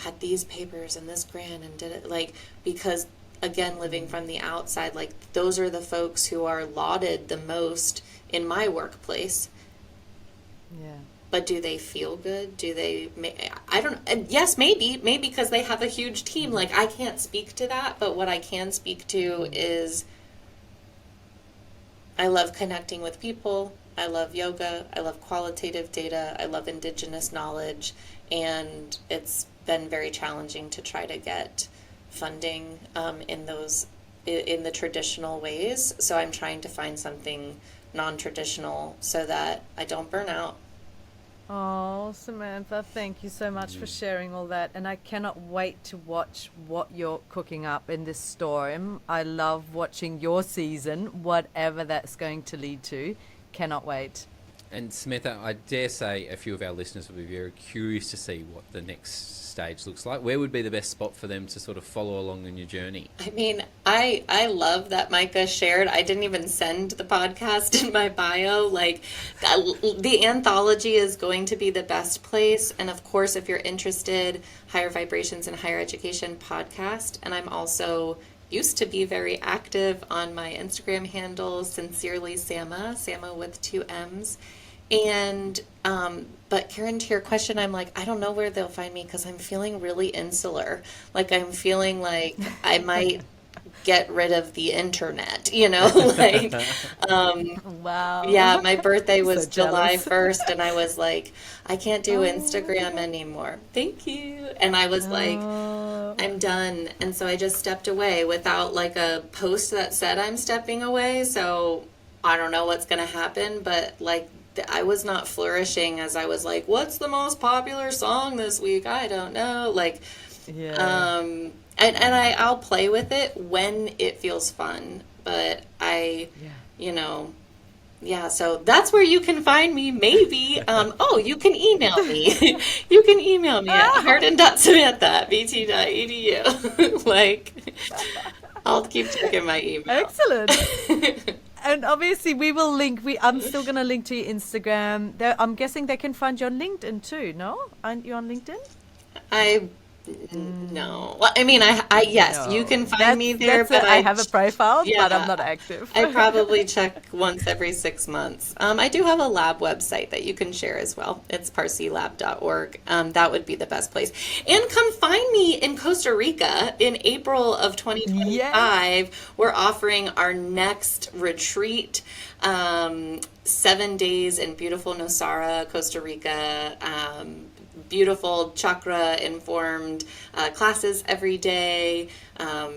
had these papers and this grant and did it, like, because, again, living from the outside, like, those are the folks who are lauded the most in my workplace. Yeah. But do they feel good? Do they, I don't, yes, maybe because they have a huge team. Like, I can't speak to that, but what I can speak to is I love connecting with people. I love yoga. I love qualitative data. I love indigenous knowledge. And it's been very challenging to try to get funding in the traditional ways. So I'm trying to find something non-traditional so that I don't burn out. Oh, Samantha, thank you so much for sharing all that. And I cannot wait to watch what you're cooking up in this storm. I love watching your season, whatever that's going to lead to. Cannot wait. And Samantha, I dare say a few of our listeners will be very curious to see what the next stage looks like. Where would be the best spot for them to sort of follow along in your journey? I mean, I love that Micah shared. I didn't even send the podcast in my bio. Like, the anthology is going to be the best place. And of course, if you're interested, Higher Vibrations and Higher Education podcast. And I'm also used to be very active on my Instagram handle, Sincerely Sama with 2 M's. And, but Karen, to your question, I'm like, I don't know where they'll find me because I'm feeling really insular. Like, I'm feeling like I might get rid of the internet, like, Wow. yeah, my birthday was So July jealous. 1st and I was like, I can't do Instagram anymore. Thank you. And I was like, I'm done. And so I just stepped away without like a post that said I'm stepping away. So I don't know what's going to happen, but like, I was not flourishing as I was like, what's the most popular song this week? I don't know. Like, Yeah. I'll play with it when it feels fun. But so that's where you can find me, maybe. You can email me. You can email me at harden.samantha@bt.edu. Like, I'll keep checking my email. Excellent. And obviously we will link, I'm still going to link to your Instagram. I'm guessing they can find you on LinkedIn too, no? Aren't you on LinkedIn? No. Well, I mean, yes, No. you can find me there, but I have a profile, yeah, but I'm not active. I probably check once every 6 months. I do have a lab website that you can share as well. It's parsilab.org. That would be the best place. And come find me in Costa Rica in April of 2025. Yes. We're offering our next retreat, 7 days in beautiful Nosara, Costa Rica. Beautiful chakra informed classes every day,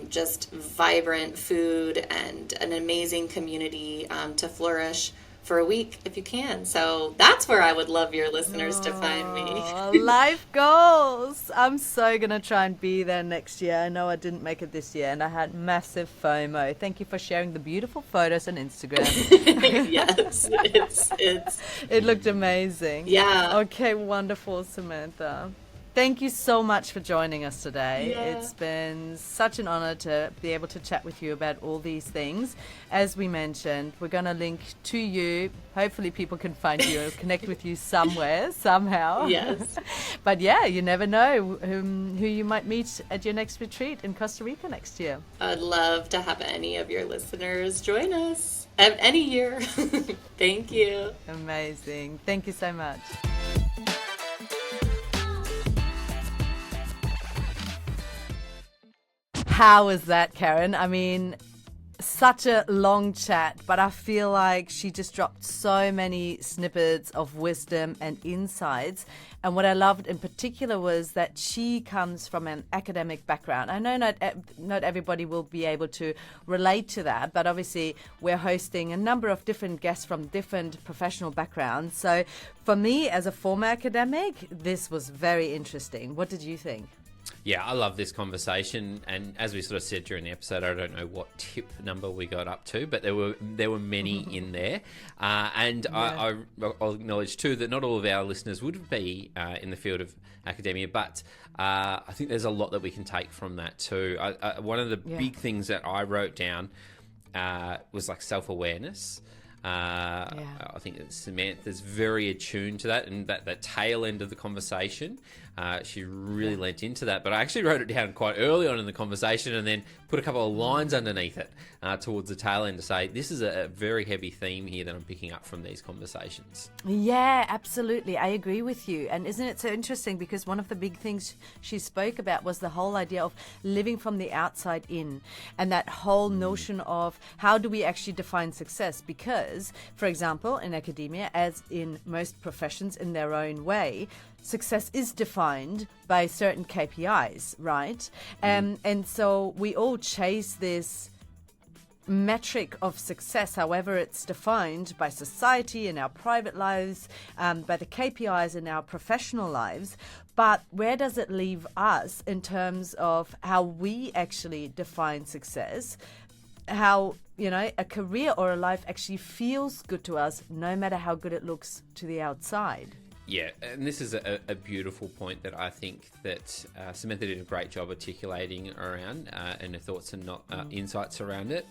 just vibrant food and an amazing community to flourish for a week if you can. So that's where I would love your listeners to find me. Life goals. I'm so going to try and be there next year. I know I didn't make it this year and I had massive FOMO. Thank you for sharing the beautiful photos on Instagram. Yes, It looked amazing. Yeah. Okay, wonderful, Samantha. Thank you so much for joining us today. Yeah. It's been such an honor to be able to chat with you about all these things. As we mentioned, we're going to link to you. Hopefully people can find you or connect with you somewhere, somehow. Yes. But yeah, you never know who you might meet at your next retreat in Costa Rica next year. I'd love to have any of your listeners join us any year. Thank you. Amazing. Thank you so much. How was that, Karen? I mean, such a long chat, but I feel like she just dropped so many snippets of wisdom and insights. And what I loved in particular was that she comes from an academic background. I know not everybody will be able to relate to that, but obviously we're hosting a number of different guests from different professional backgrounds. So for me, as a former academic, this was very interesting. What did you think? Yeah, I love this conversation, and as we sort of said during the episode, I don't know what tip number we got up to, but there were many in there, and yeah. I'll acknowledge too that not all of our listeners would be in the field of academia, but I think there's a lot that we can take from that too. One of the big things that I wrote down was like self-awareness. I think that Samantha's very attuned to that, and that tail end of the conversation, she really lent into that. But I actually wrote it down quite early on in the conversation and then put a couple of lines underneath it towards the tail end to say, this is a very heavy theme here that I'm picking up from these conversations. Yeah, absolutely. I agree with you. And isn't it so interesting? Because one of the big things she spoke about was the whole idea of living from the outside in, and that whole notion of how do we actually define success? Because, for example, in academia, as in most professions in their own way, success is defined by certain KPIs, right? And so we all chase this metric of success, however it's defined by society in our private lives, by the KPIs in our professional lives. But where does it leave us in terms of how we actually define success? how, a career or a life actually feels good to us, no matter how good it looks to the outside. Yeah, and this is a beautiful point that I think that Samantha did a great job articulating around and her thoughts and insights around it.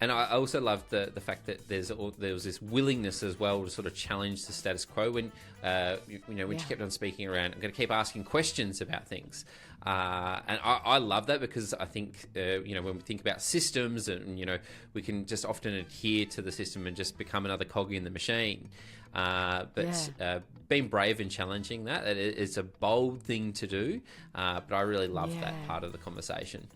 And I also love the fact that there was this willingness as well to sort of challenge the status quo when she kept on speaking around, I'm going to keep asking questions about things. And I love that because I think, when we think about systems and, we can just often adhere to the system and just become another cog in the machine. Being brave and challenging that, it's a bold thing to do. But I really love that part of the conversation.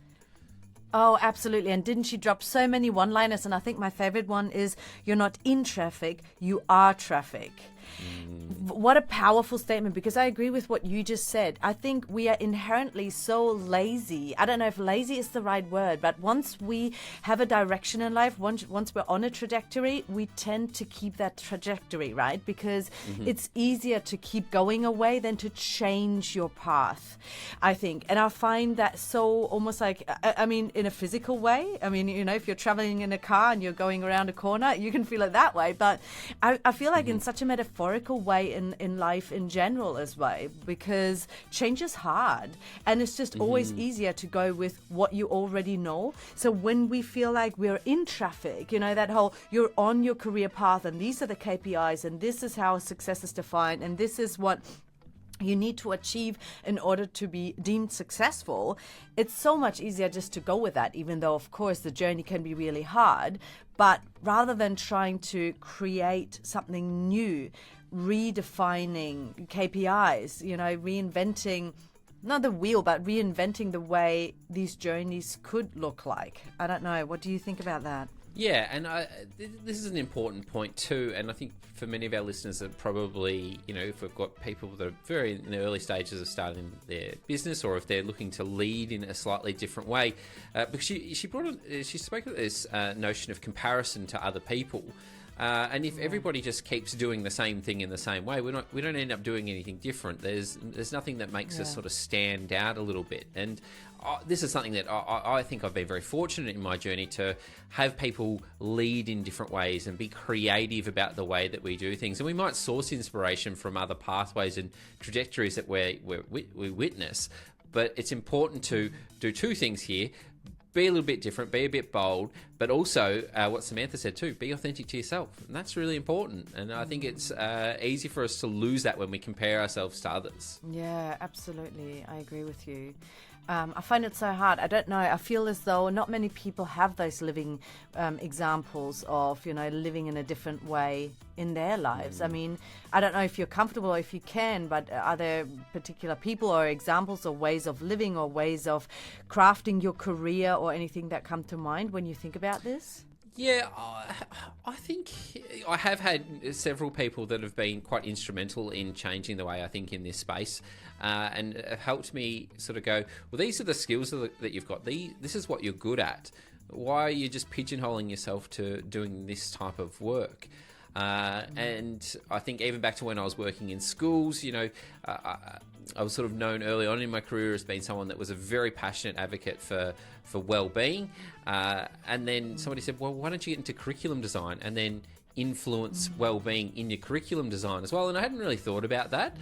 Oh, absolutely. And didn't she drop so many one-liners? And I think my favorite one is, you're not in traffic, you are traffic. What a powerful statement, because I agree with what you just said. I think we are inherently so lazy. I don't know if lazy is the right word, but once we have a direction in life, once we're on a trajectory, we tend to keep that trajectory, right? Because it's easier to keep going away than to change your path, I think. And I find that so almost like, in a physical way. If you're traveling in a car and you're going around a corner, you can feel it that way. But I feel like in such a metaphorical way in life in general as well, because change is hard and it's just always easier to go with what you already know. So when we feel like we're in traffic, that whole, you're on your career path and these are the KPIs and this is how success is defined and this is what you need to achieve in order to be deemed successful, it's so much easier just to go with that, even though, of course, the journey can be really hard. But rather than trying to create something new, redefining KPIs, reinventing, not the wheel, but reinventing the way these journeys could look like. I don't know. What do you think about that? Yeah, and this is an important point too, and I think for many of our listeners are probably, if we've got people that are very in the early stages of starting their business, or if they're looking to lead in a slightly different way, because she spoke of this notion of comparison to other people. And if everybody just keeps doing the same thing in the same way, we don't end up doing anything different. There's nothing that makes us sort of stand out a little bit. And this is something that I think I've been very fortunate in my journey to have people lead in different ways and be creative about the way that we do things. And we might source inspiration from other pathways and trajectories that we witness. But it's important to do two things here. Be a little bit different, be a bit bold, but also what Samantha said too, be authentic to yourself. And that's really important. And I think it's easy for us to lose that when we compare ourselves to others. Yeah, absolutely. I agree with you. I find it so hard. I don't know. I feel as though not many people have those living examples of, living in a different way in their lives. I don't know if you're comfortable or if you can, but are there particular people or examples or ways of living or ways of crafting your career or anything that come to mind when you think about this? Yeah, I think I have had several people that have been quite instrumental in changing the way I think in this space, and have helped me sort of go, well, these are the skills that you've got. This is what you're good at. Why are you just pigeonholing yourself to doing this type of work? And I think even back to when I was working in schools, I was sort of known early on in my career as being someone that was a very passionate advocate for well-being. And then somebody said, well, why don't you get into curriculum design and then influence well-being in your curriculum design as well? And I hadn't really thought about that.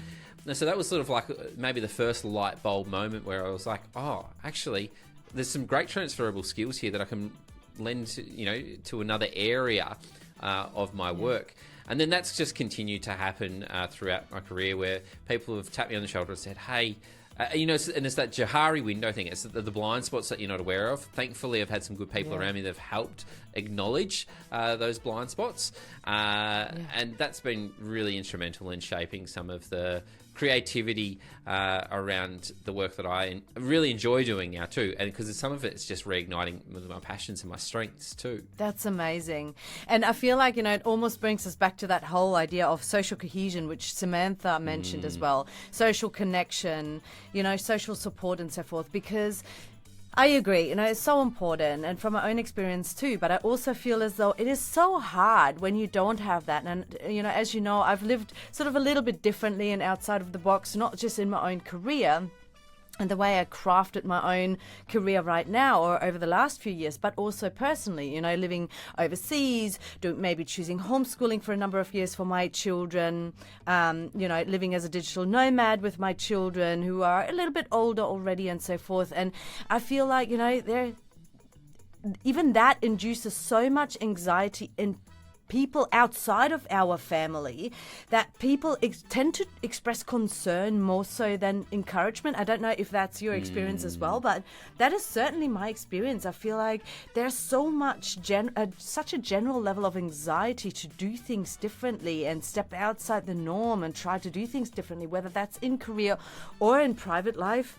And so that was sort of like maybe the first light bulb moment where I was like, oh, actually, there's some great transferable skills here that I can lend to, to another area of my work. And then that's just continued to happen throughout my career, where people have tapped me on the shoulder and said, hey, and it's that Johari window thing. It's the blind spots that you're not aware of. Thankfully, I've had some good people around me that have helped acknowledge those blind spots. And that's been really instrumental in shaping some of the creativity around the work that I really enjoy doing now too, and because some of it's just reigniting my passions and my strengths too. That's amazing. And I feel like it almost brings us back to that whole idea of social cohesion, which Samantha mentioned as well, social connection, social support and so forth, because I agree, it's so important, and from my own experience too, but I also feel as though it is so hard when you don't have that. And, as you know, I've lived sort of a little bit differently and outside of the box, not just in my own career, and the way I crafted my own career right now or over the last few years, but also personally, you know, living overseas, maybe choosing homeschooling for a number of years for my children, you know, living as a digital nomad with my children who are a little bit older already and so forth. And I feel like, you know, even that induces so much anxiety in people outside of our family that people tend to express concern more so than encouragement. I don't know if that's your experience as well, but that is certainly my experience. I feel like there's so much such a general level of anxiety to do things differently and step outside the norm and try to do things differently, whether that's in career or in private life.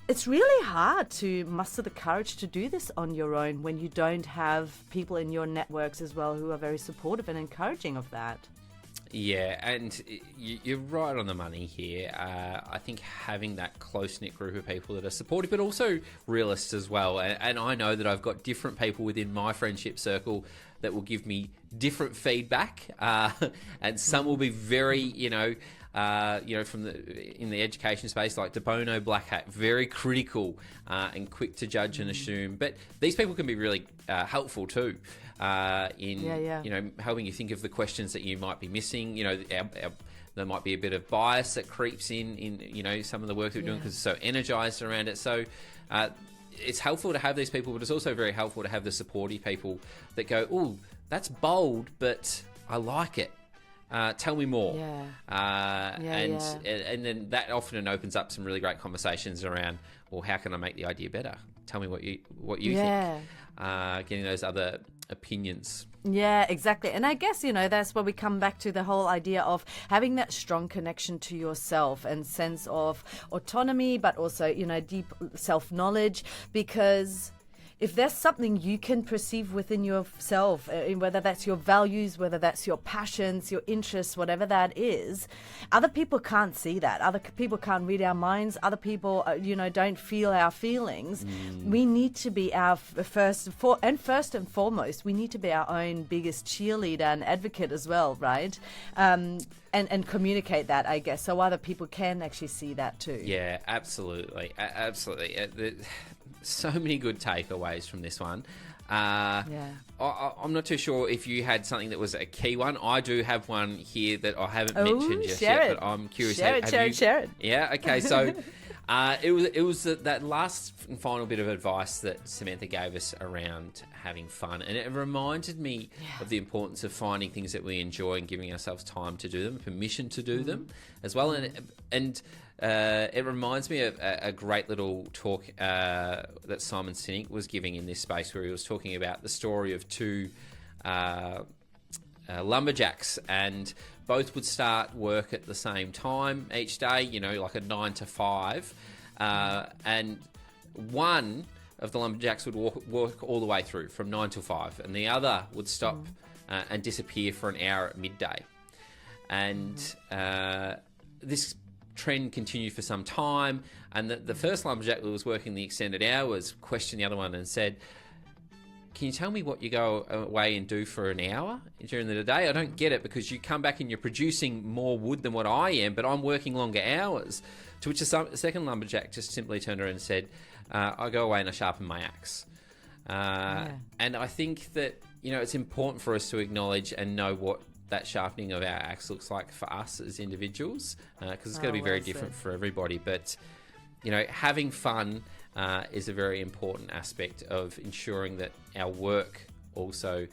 It's really hard to muster the courage to do this on your own when you don't have people in your networks as well who are very supportive and encouraging of that. Yeah, and you're right on the money here. I think having that close-knit group of people that are supportive, but also realists as well. And I know that I've got different people within my friendship circle that will give me different feedback, and some will be very, from in the education space, like DeBono Black Hat, very critical and quick to judge and assume. But these people can be really helpful too in helping you think of the questions that you might be missing. You know, there might be a bit of bias that creeps in some of the work that we're doing because it's so energized around it. So it's helpful to have these people, but it's also very helpful to have the supportive people that go, "Oh, that's bold, but I like it. Tell me more." And then that often opens up some really great conversations around, well, how can I make the idea better? Tell me what you think. Getting those other opinions. Yeah, exactly. And I guess, that's where we come back to the whole idea of having that strong connection to yourself and sense of autonomy, but also, deep self-knowledge, because if there's something you can perceive within yourself, whether that's your values, whether that's your passions, your interests, whatever that is, other people can't see that. Other people can't read our minds. Other people, don't feel our feelings. We need to be our first and foremost, we need to be our own biggest cheerleader and advocate as well, right? And communicate that, I guess, so other people can actually see that too. Yeah, absolutely. Absolutely. So many good takeaways from this one. I'm not too sure if you had something that was a key one. I do have one here that I haven't mentioned just yet, but I'm curious. Share it. Yeah, okay. So it was that last and final bit of advice that Samantha gave us around having fun. And it reminded me of the importance of finding things that we enjoy and giving ourselves time to do them, permission to do them as well. And it reminds me of a great little talk that Simon Sinek was giving in this space, where he was talking about the story of two lumberjacks, and both would start work at the same time each day, like a 9 to 5. And one of the lumberjacks would work all the way through from 9 to 5, and the other would stop and disappear for an hour at midday. And this trend continued for some time, and the first lumberjack that was working the extended hours questioned the other one and said, "Can you tell me what you go away and do for an hour during the day? I don't get it, because you come back and you're producing more wood than what I am, but I'm working longer hours." To which the second lumberjack just simply turned around and said, "I go away and I sharpen my axe." And I think that, it's important for us to acknowledge and know what that sharpening of our axe looks like for us as individuals, because it's going to be very different for everybody. But, having fun is a very important aspect of ensuring that our work also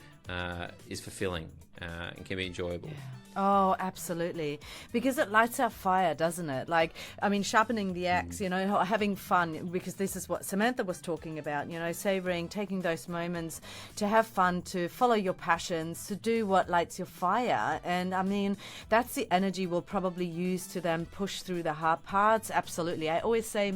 is fulfilling and can be enjoyable. Yeah. Oh, absolutely. Because it lights our fire, doesn't it? Sharpening the axe, having fun, because this is what Samantha was talking about, savoring, taking those moments to have fun, to follow your passions, to do what lights your fire. And that's the energy we'll probably use to then push through the hard parts. Absolutely. I always say,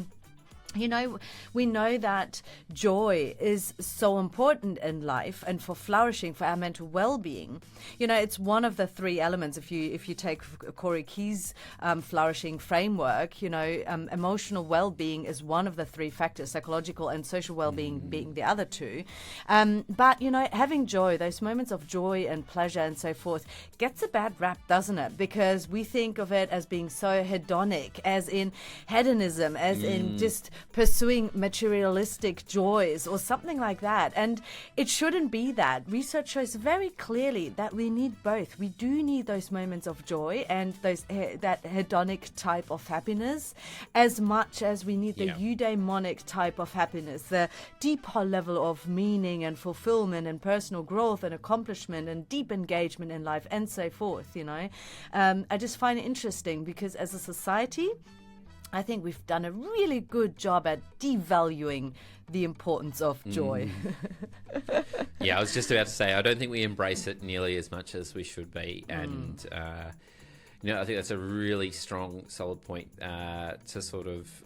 You know, we know that joy is so important in life and for flourishing, for our mental well-being. You know, it's one of the three elements. If you take Corey Key's flourishing framework, you know, emotional well-being is one of the three factors, psychological and social well-being being the other two. But, you know, having joy, those moments of joy and pleasure and so forth, gets a bad rap, doesn't it? Because we think of it as being so hedonic, as in hedonism, as in just pursuing materialistic joys or something like that. And it shouldn't be that. Research shows very clearly that we need both. We do need those moments of joy and that hedonic type of happiness as much as we need the eudaimonic type of happiness, the deeper level of meaning and fulfillment and personal growth and accomplishment and deep engagement in life and so forth, you know. I just find it interesting because as a society, I think we've done a really good job at devaluing the importance of joy. Yeah, I was just about to say, I don't think we embrace it nearly as much as we should be. And, you know, I think that's a really strong, solid point to sort of,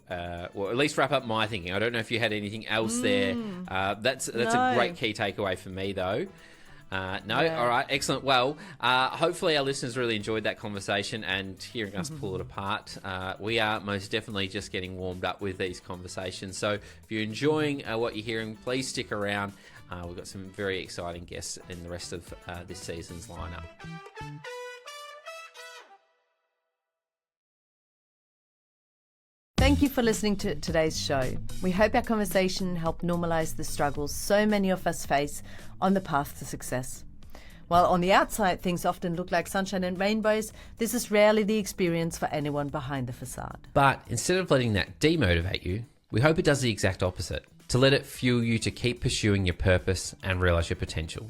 well, at least wrap up my thinking. I don't know if you had anything else there. That's a great key takeaway for me, though. No? Yeah. All right, excellent. Well, hopefully our listeners really enjoyed that conversation and hearing us pull it apart. We are most definitely just getting warmed up with these conversations. So if you're enjoying what you're hearing, please stick around. We've got some very exciting guests in the rest of this season's lineup. Thank you for listening to today's show. We hope our conversation helped normalize the struggles so many of us face on the path to success. While on the outside things often look like sunshine and rainbows, this is rarely the experience for anyone behind the facade. But instead of letting that demotivate you, we hope it does the exact opposite, to let it fuel you to keep pursuing your purpose and realize your potential.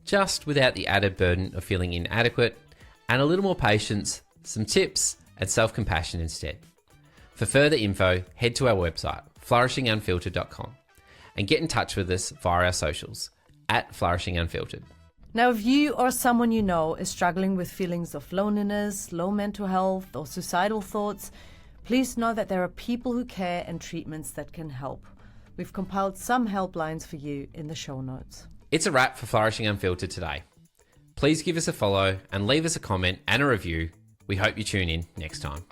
Just without the added burden of feeling inadequate and a little more patience, some tips and self-compassion instead. For further info, head to our website, flourishingunfiltered.com, and get in touch with us via our socials, @flourishingunfiltered. Now, if you or someone you know is struggling with feelings of loneliness, low mental health, or suicidal thoughts, please know that there are people who care and treatments that can help. We've compiled some helplines for you in the show notes. It's a wrap for Flourishing Unfiltered today. Please give us a follow and leave us a comment and a review. We hope you tune in next time.